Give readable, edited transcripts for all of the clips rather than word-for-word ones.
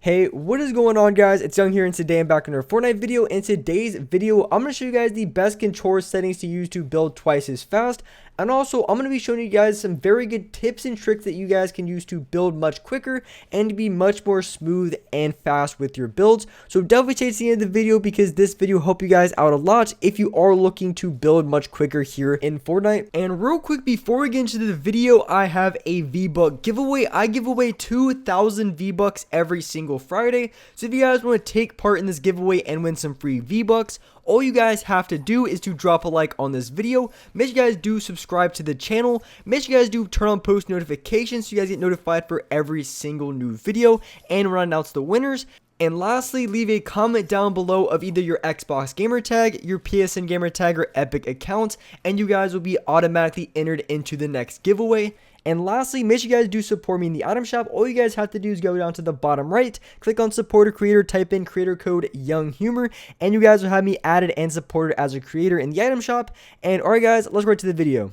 Hey, what is going on, guys? It's Young here, and today I'm back in our Fortnite video. In today's video, I'm going to show you guys the best controller settings to use to build twice as fast. And also, I'm going to be showing you guys some very good tips and tricks that you guys can use to build much quicker and to be much more smooth and fast with your builds. So definitely stay to the end of the video because this video will help you guys out a lot if you are looking to build much quicker here in Fortnite. And real quick, before we get into the video, I have a V-Buck giveaway. I give away 2,000 V-Bucks every single Friday. So if you guys want to take part in this giveaway and win some free V-Bucks, all you guys have to do is to drop a like on this video. Make sure you guys do subscribe to the channel. Make sure you guys do turn on post notifications so you guys get notified for every single new video and when I announce the winners. And lastly, leave a comment down below of either your Xbox gamer tag, your PSN gamer tag, or Epic account, and you guys will be automatically entered into the next giveaway. And lastly, make sure you guys do support me in the item shop. All you guys have to do is go down to the bottom right, click on support a creator, type in creator code YoungHumor, and you guys will have me added and supported as a creator in the item shop. And alright guys, let's right to the video.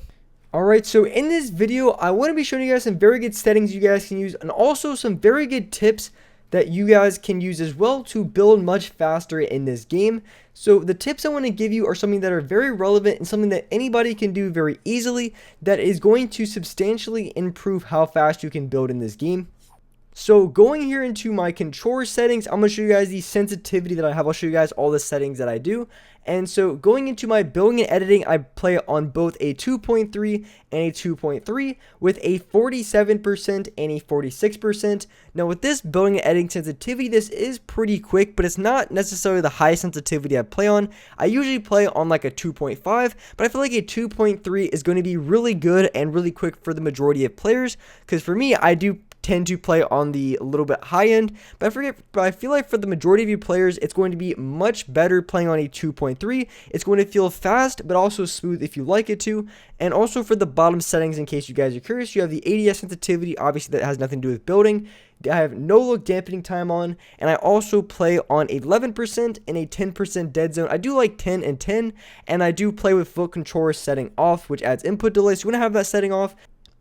Alright, so in this video, I want to be showing you guys some very good settings you guys can use and also some very good tips that you guys can use as well to build much faster in this game. So the tips I want to give you are something that are very relevant and something that anybody can do very easily that is going to substantially improve how fast you can build in this game. So going here into my controller settings, I'm going to show you guys the sensitivity that I have. I'll show you guys all the settings that I do. And so going into my building and editing, I play on both a 2.3 and a 2.3 with a 47% and a 46%. Now with this building and editing sensitivity, this is pretty quick, but it's not necessarily the high sensitivity I play on. I usually play on like a 2.5, but I feel like a 2.3 is going to be really good and really quick for the majority of players. Because for me, I do tend to play on the little bit high end, but I feel like for the majority of you players, it's going to be much better playing on a 2.3. It's going to feel fast, but also smooth if you like it to. And also for the bottom settings, in case you guys are curious, you have the ADS sensitivity. Obviously, that has nothing to do with building. I have no look dampening time on, and I also play on 11% and a 10% dead zone. I do like 10 and 10, and I do play with foot controller setting off, which adds input delay, so you want to have that setting off.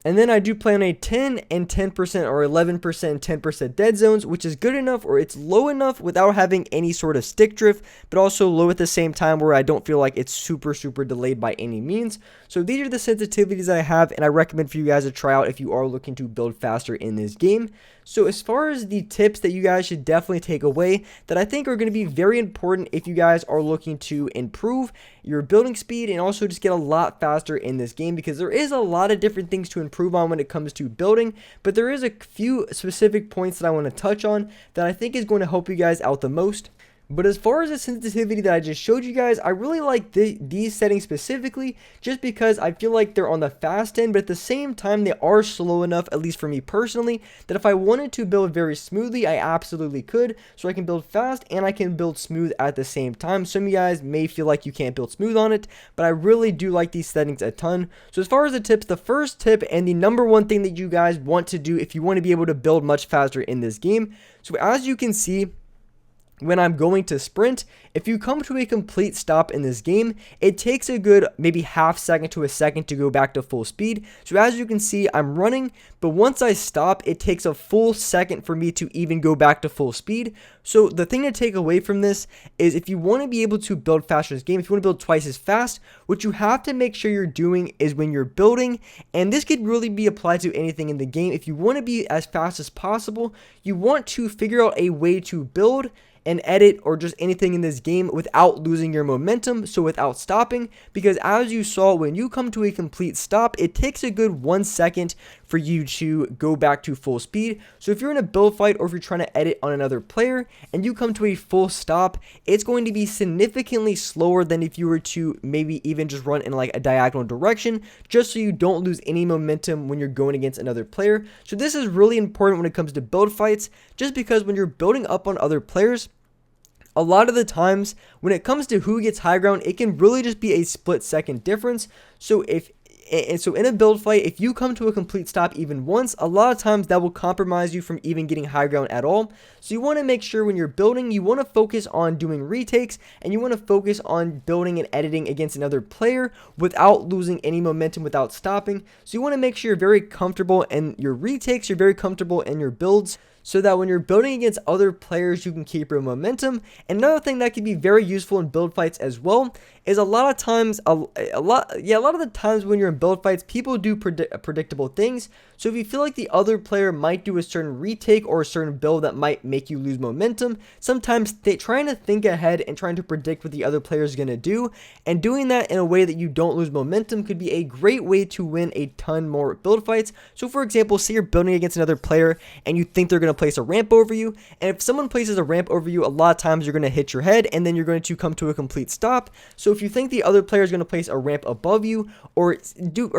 And then I do play on a 10 and 10% or 11% and 10% dead zones, which is good enough, or it's low enough without having any sort of stick drift, but also low at the same time where I don't feel like it's super delayed by any means. So these are the sensitivities I have, and I recommend for you guys to try out if you are looking to build faster in this game. So as far as the tips that you guys should definitely take away that I think are going to be very important if you guys are looking to improve your building speed and also just get a lot faster in this game, because there is a lot of different things to improve on when it comes to building, but there is a few specific points that I want to touch on that I think is going to help you guys out the most. But as far as the sensitivity that I just showed you guys, I really like these settings specifically just because I feel like they're on the fast end, but at the same time they are slow enough, at least for me personally, that if I wanted to build very smoothly, I absolutely could. So I can build fast and I can build smooth at the same time. Some of you guys may feel like you can't build smooth on it, but I really do like these settings a ton. So as far as the tips, the first tip and the number one thing that you guys want to do if you want to be able to build much faster in this game. So as you can see, when I'm going to sprint, if you come to a complete stop in this game, it takes a good maybe half second to a second to go back to full speed. So as you can see, I'm running, but once I stop, it takes a full second for me to even go back to full speed. So the thing to take away from this is if you want to be able to build faster in this game, if you want to build twice as fast, what you have to make sure you're doing is when you're building, and this could really be applied to anything in the game, if you want to be as fast as possible, you want to figure out a way to build and edit or just anything in this game without losing your momentum, so without stopping, because as you saw, when you come to a complete stop, it takes a good 1 second for you to go back to full speed. So if you're in a build fight or if you're trying to edit on another player and you come to a full stop, it's going to be significantly slower than if you were to maybe even just run in like a diagonal direction, just so you don't lose any momentum when you're going against another player. So this is really important when it comes to build fights, just because when you're building up on other players, a lot of the times when it comes to who gets high ground, it can really just be a split second difference. So in a build fight, if you come to a complete stop even once, a lot of times that will compromise you from even getting high ground at all. So you want to make sure when you're building, you want to focus on doing retakes and you want to focus on building and editing against another player without losing any momentum, without stopping. So you want to make sure you're very comfortable in your retakes, you're very comfortable in your builds. so that when you're building against other players, you can keep your momentum. And another thing that can be very useful in build fights as well is a lot of times, a lot of the times when you're in build fights, people do predictable things. So if you feel like the other player might do a certain retake or a certain build that might make you lose momentum, sometimes trying to think ahead and trying to predict what the other player is going to do, and doing that in a way that you don't lose momentum, could be a great way to win a ton more build fights. So for example, say you're building against another player and you think they're going to place a ramp over you, and if someone places a ramp over you, a lot of times you're going to hit your head and then you're going to come to a complete stop. So if you think the other player is going to place a ramp above you, or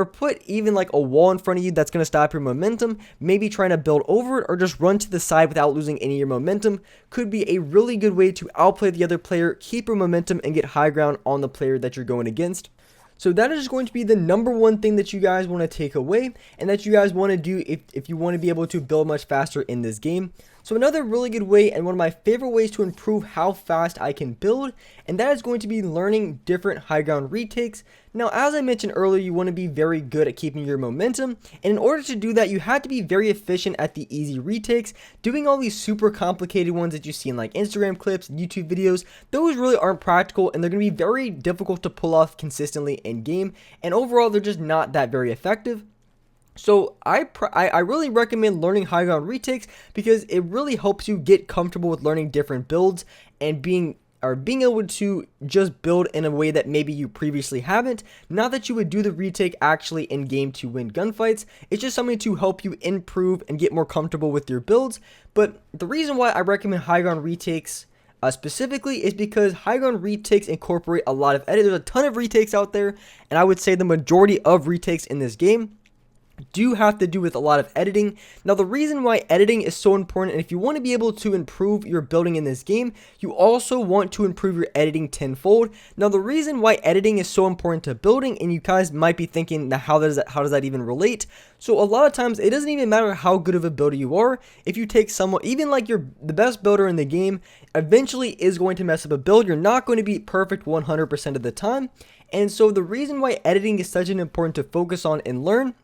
put even like a wall in front of you that's going to stop your momentum, maybe trying to build over it or just run to the side without losing any of your momentum, could be a really good way to outplay the other player, keep your momentum, and get high ground on the player that you're going against. So that is going to be the number one thing that you guys want to take away, and that you guys want to do if you want to be able to build much faster in this game. So another really good way, and one of my favorite ways to improve how fast I can build, and that is going to be learning different high ground retakes. Now, as I mentioned earlier, you want to be very good at keeping your momentum, and in order to do that, you have to be very efficient at the easy retakes. Doing all these super complicated ones that you see in like Instagram clips, YouTube videos, those really aren't practical, and they're going to be very difficult to pull off consistently in game, and overall, they're just not that very effective. So I really recommend learning high ground retakes, because it really helps you get comfortable with learning different builds and being able to just build in a way that maybe you previously haven't. Not that you would do the retake actually in game to win gunfights, it's just something to help you improve and get more comfortable with your builds. But the reason why I recommend high ground retakes specifically is because high ground retakes incorporate a lot of edit. There's a ton of retakes out there, and I would say the majority of retakes in this game do have to do with a lot of editing. Now, the reason why editing is so important, and if you want to be able to improve your building in this game, you also want to improve your editing tenfold. Now, the reason why editing is so important to building, and you guys might be thinking, now how does that even relate? So a lot of times it doesn't even matter how good of a builder you are. If you take someone, even like the best builder in the game, eventually is going to mess up a build. You're not going to be perfect 100% of the time. And so the reason why editing is such an important to focus on and learn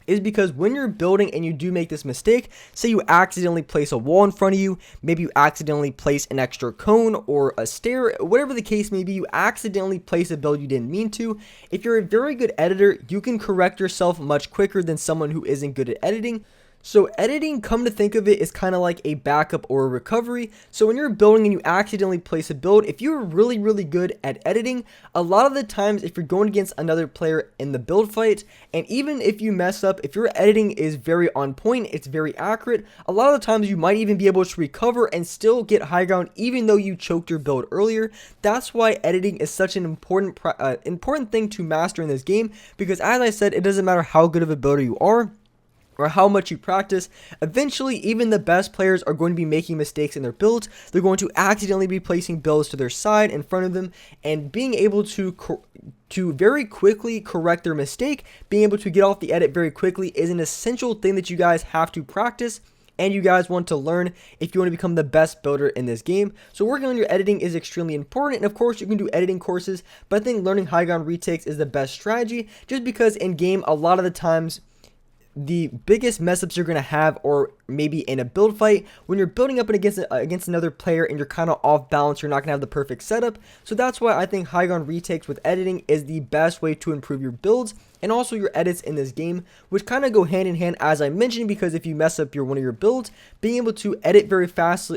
is because when you're building and you do make this mistake, say you accidentally place a wall in front of you, maybe you accidentally place an extra cone or a stair, whatever the case may be, you accidentally place a build you didn't mean to. If you're a very good editor, you can correct yourself much quicker than someone who isn't good at editing. So editing, come to think of it, is kind of like a backup or a recovery. So when you're building and you accidentally place a build, if you're really, really good at editing, a lot of the times if you're going against another player in the build fight, and even if you mess up, if your editing is very on point, it's very accurate, a lot of the times you might even be able to recover and still get high ground even though you choked your build earlier. That's why editing is such an important thing to master in this game, because as I said, it doesn't matter how good of a builder you are or how much you practice, eventually even the best players are going to be making mistakes in their builds. They're going to accidentally be placing builds to their side in front of them, and being able to very quickly correct their mistake, being able to get off the edit very quickly, is an essential thing that you guys have to practice and you guys want to learn if you want to become the best builder in this game. So working on your editing is extremely important, and of course you can do editing courses, but I think learning high ground retakes is the best strategy, just because in game a lot of the times the biggest mess ups you're going to have, or maybe in a build fight, when you're building up against another player and you're kind of off balance, you're not going to have the perfect setup. So that's why I think high ground retakes with editing is the best way to improve your builds and also your edits in this game, which kind of go hand in hand, as I mentioned, because if you mess up one of your builds, being able to edit very fast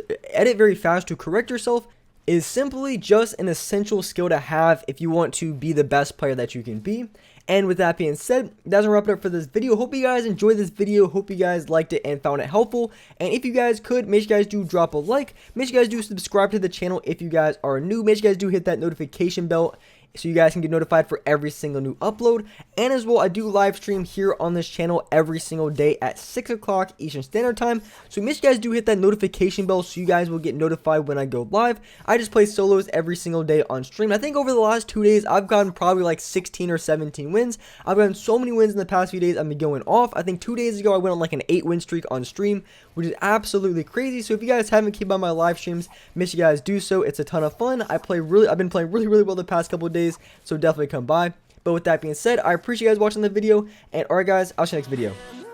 to correct yourself is simply just an essential skill to have if you want to be the best player that you can be. And with that being said, that's gonna wrap it up for this video. Hope you guys enjoyed this video. Hope you guys liked it and found it helpful. And if you guys could, make sure you guys do drop a like. Make sure you guys do subscribe to the channel if you guys are new. Make sure you guys do hit that notification bell so you guys can get notified for every single new upload. And as well, I do live stream here on this channel every single day at 6 o'clock Eastern Standard Time. So make sure you guys do hit that notification bell so you guys will get notified when I go live. I just play solos every single day on stream. I think over the last 2 days, I've gotten probably like 16 or 17 wins. I've gotten so many wins in the past few days. I've been going off. I think 2 days ago, I went on like an 8-win streak on stream, which is absolutely crazy. So if you guys haven't kept on my live streams, make sure you guys do so. It's a ton of fun. I've been playing really well the past couple of days. So definitely come by. But with that being said, I appreciate you guys watching the video. And alright guys, I'll see you next video.